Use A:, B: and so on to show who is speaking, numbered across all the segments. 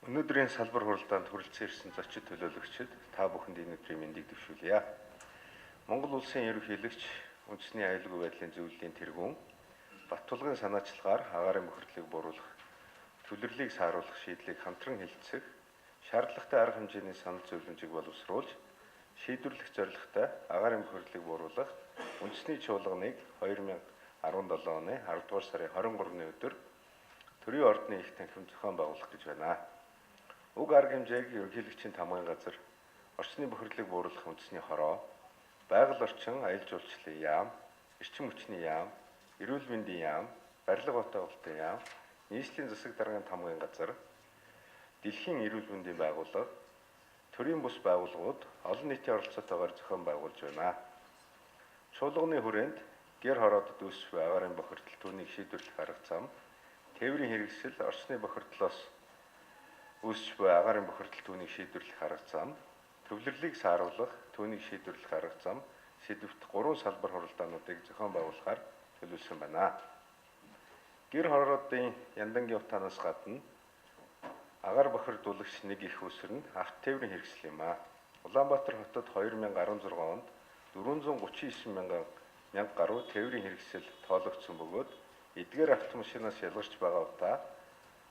A: Өнөөдрийн салбар хуралдаанд хүрэлцэн ирсэн зочид төлөөлөгчид та бүхэнд энэ өдрийн мэндийг дэвшүүлье. Монгол улсын ерөнхийлөгч үндэсний аюулгүй байдлын зөвлөлийн тэргүүн Баттулгын санаачлагаар агаарын бохирдлыг бууруулах, түлэрлийг сааруулах шийдлийг хамтран хэлэлцэх, шаардлагатай арга хэмжээний санал зөвлөмжийг боловсруулж, шийдвэрлэх зорилготой агаарын бохирдлыг бууруулах үндэсний чуулганыг 2017 оны 10 дугаар сарын 23-ны өдөр Төрийн ордны их танхим зохион байгуулах гэж байна. Уг арга хэмжээг ерөнхийлөгчийн тамгын газар, орчны бохирдлыг бууруулах үндэсний хороо, байгаль орчин аялал жуулчлалын яам, эрчим хүчний яам, эрүүл мэндийн яам, барилга утаа яам, нийслэлийн засаг даргын тамгын газар, дэлхийн эрүүл мэндийн байгууллага, төрийн бус байгууллагууд олон нийтийн оролцоотойгоор зохион байгуулж байна. Чуулганы хүрээнд гэр хороодод үүсэх агаарын бохирдол түүнийг шийдвэрлэх арга зам, тээврийн хэрэгсэл орчны бохирдлоос үүсч буй агаарын бохирдол түүнийг шийдвэрлэх арга зам, төвлөрлийг сааруулах, түүнийг шийдвэрлэх арга зам, сэдвт 3 салбар хуралдаануудыг зохион байгуулахаар төлөвлөсөн байна. Гэр хороодын яндангийн утаанаас гадна агаар бохирдуулагч нэг их усэр нь авто тээврийн хэрэгсэл юм а. Улаанбаатар хотод 2016 онд 439 мянга гаруй тээврийн хэрэгсэл тоологдсон бөгөөд эдгээр автомашинаас ялгарч байгаа удаа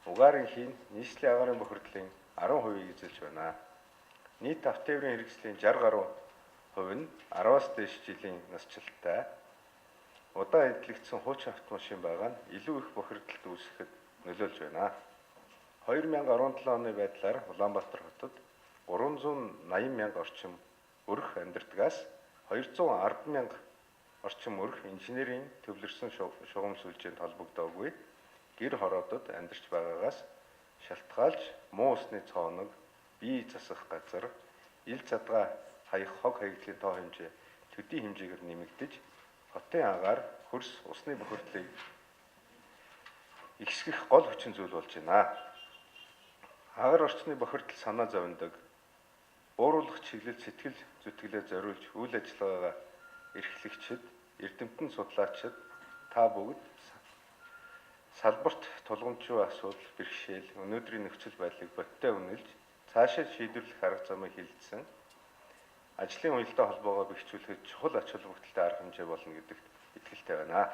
A: угаарын хийн нийслэлийн агаарын бохирдлын 10%-ийг эзэлж байна. Нийт авто тээврийн хэрэгслийн 60 гаруй хувь нь 10-аас дээш жилийн насжилттай удаан эдлэгдсэн хуучин автомашин байгаа нь илүү их бохирдолд үүсгэхэд нөлөөлж байна. 2017 оны байдлаар Улаанбаатар хотод 380 мянга орчим өрх амьдардгаас 210 мянга орчим өрх инженерийн төвлөрсөн шугам сүлжээнд холбогдоогүй гэр хороодод амьдарч байгаагаас шалтгаалж муу усны цооног, бие засах газар, ил задгаа хаях хог хаягдлын тоо хэмжээ төдий хэмжээгээр нэмэгдэж хотын агаар хөрс усны бохирдлыг ихсгэх гол хүчин зүйл болж байна. Агаар орчны бохирдол санаа зовндог, бууруулах чиглэл сэтгэл зүтгэлээр зориулж үйл ажиллагаагаа эрхлэгчид, эрдэмтэн судлаачид та бүгд салбарт тулгамдшгүй асуудал бэрхшээл өнөөдрийн нөхцөл байдлыг бодиттой үнэлж цаашаа шийдвэрлэх арга замыг хилцсэн ажлын уялдаа холбоогоо бэхжүүлэхэд чухал ач холбогдолтой арга хэмжээ болно гэдэгт итгэлтэй байна.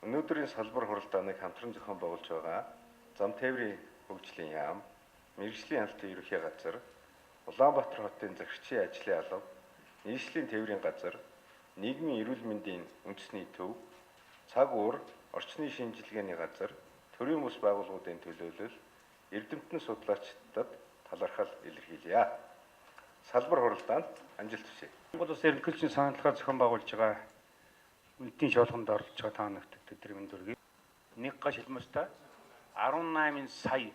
A: Өнөөдрийн салбар хуралдааныг хамтран зохион байгуулж байгаа зам тээврийн хөгжлийн яам, мэргэжлийн хяналтын ерөнхий газар, Улаанбаатар хотын захирагчийн ажлын алба, нийслэлийн тээврийн газар, нийгмийн эрүүл мэндийн үндэсний төв, цаг уур, орчны шинжилгээний газар, төрийн бус байгууллагуудын төлөөлөл, эрдэмтэн судлаачдад талархал илэрхийлье. Салбар хуралдаанд амжилт хүсье.
B: Монгол Улсын ерөнхийлөгчийн саналгаар зохион байгуулж байгаа үндэсний шуулганд оролцож байгаа та бүхэнд өдрийн мэнд хүргэе. Нэг гаш хэлмэстэй 18 сая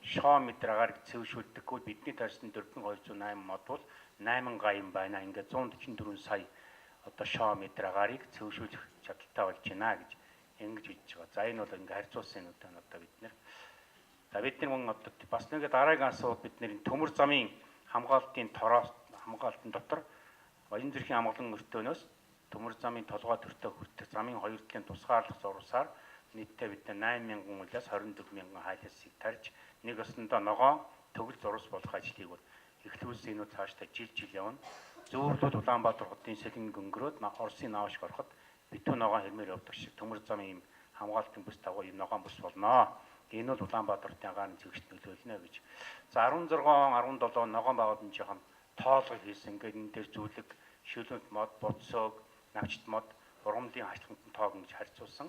B: шоо метр агаар цэвэршүүлдэггүй бидний тарьсан 4208 мод бол 8 гаям байна. Ингээд 144 сая одоо шоо метр агарыг цэвэршүүлэх чадaltaй болж байна гэж ингэж хэлж байгаа. За энэ бол ингээ харьцуулсан юм одоо бид нэр. За бид нар мөн одоо бас нэг дараагийн асуудал бид нэр төмөр замын хамгаалтын тороос хамгаалтын дотор баян зүрхийн амгалан өртөөнөөс төмөр замын толгой төртөө хүртэх замын хоёр талын тусгаарлах зурвасаар нийтдээ бид 8,000 улаас 24,000 хайлтсыг тарьж нэг өсөндөө ногоон төгөл зурвас болох ажлыг бол эхлүүлсэн энэ цаашдаа жил явна. Зүүрлүүд Улаанбаатар хотын сэлэн гөнгөрөөд Оросын наавш ороход битүү ногоон хэрмээр явдаг шиг төмөр замын юм хамгаалтын бүс дагуу юм ногоон бүс болно. Энэ бол Улаанбаатар хотын агаарын зэгшт нөлөөлнө гэж. За 16 17 ногоон байгууллагын жоохон тоолго хийсэн. Ингээд энэ дээр зүйлэг, шилэнт мод, бодсоог, навчт мод, ургамлын хачлалтын тоог гэж харьцуулсан.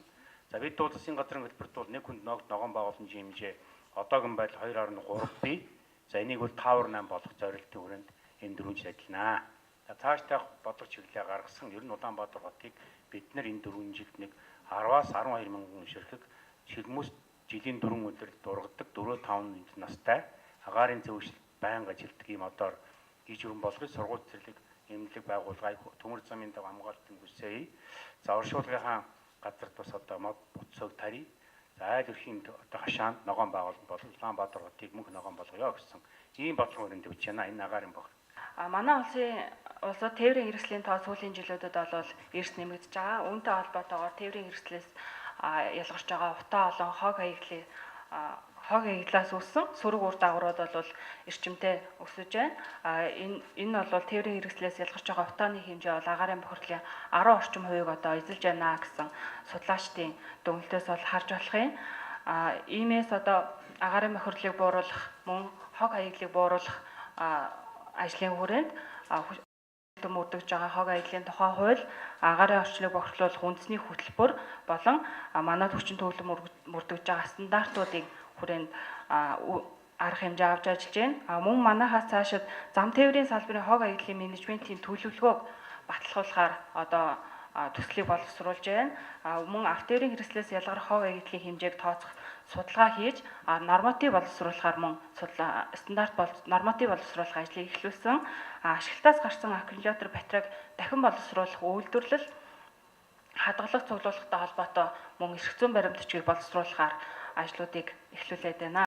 B: За бид улсын газрын хэлбэрт бол нэг хүнд ногоон байгууламжийн хэмжээ одоогийн байдал 2.3 бий. За энийг бол 5.8 болох зорилтын хүрээнд энэ дөрвөн жил ажилланаа. За цаашдаа бодлого чиглэлээ гаргасан. Ер нь Улаанбаатар хотыг бид нар энэ 4 жилд нэг 10-аас 12 мянган ширхэг шилмүс жилийн 4 өдрөд дургадаг 4-5 настай агаарын зөвшөлт байнга ажилтдаг юм одоор гиж өрн болгож сургууль цэцэрлэг эмнэлэг байгуулгыг төмөр замын даг хамгаалтын бүсээ. За оршуулгынхаа газарт бас одоо мод буцааг тарий. За айл өрхийн одоо хашаанд ногоон байгуулалт бол Улаанбаатар хотыг мөнх ногоон болгоё гэсэн ийм бодлого өрөнд явж байна. Энэ агаарын бохир.
C: Манай улсад тээврийн хэрэгслийн тоо сүүлийн жилүүдэд бол эрс нэмэгдэж байгаа. Үүнтэй холбоотойгоор тээврийн хэрэгслээс ялгарч байгаа утаа олон хог хаягдлын хог аяглаас үүссэн сөрөг үр дагаврууд бол эрчимтэй өсөж байна. Энэ бол тээврийн хэрэгслээс ялгарч байгаа утааны хэмжээ бол агаарын бохирлын 10 орчим хувийг одоо эзэлж байна гэсэн судлаачдын дүгнэлтээс бол харж болох юм. Иймээс одоо агаарын бохирлыг бууруулах, мөн хог аяглыг бууруулах ажлын хүрээнд мөрдөгж байгаа хог аяглын тухай хууль, агаарын орчныг бохирлуулах үндэсний хөтөлбөр болон манай хүчин төвлөрөн мөрдөгж байгаа стандартуудыг хүрээнд арга хэмжээ авч ажиллаж байна. Мөн манайхаас цаашид зам тээврийн салбарын хог аяглалын менежментийн төлөвлөгөөг баталгуулахаар одоо төслийг боловсруулж байна. Мөн арт тээврийн хэрэгслээс ялгарх хог аяглалын хэмжээг тооцох судалгаа хийж норматив боловсруулахаар мөн норматив боловсруулах ажлыг эхлүүлсэн. Ашиглалтаас гарсан аккумулятор батарейг дахин боловсруулах үйлдвэрлэл, хадгалах цуглуулгатай холбоотой мөн эрх зүйн баримт бичгийг боловсруулахаар ажлуудыг эхлүүлээд байна.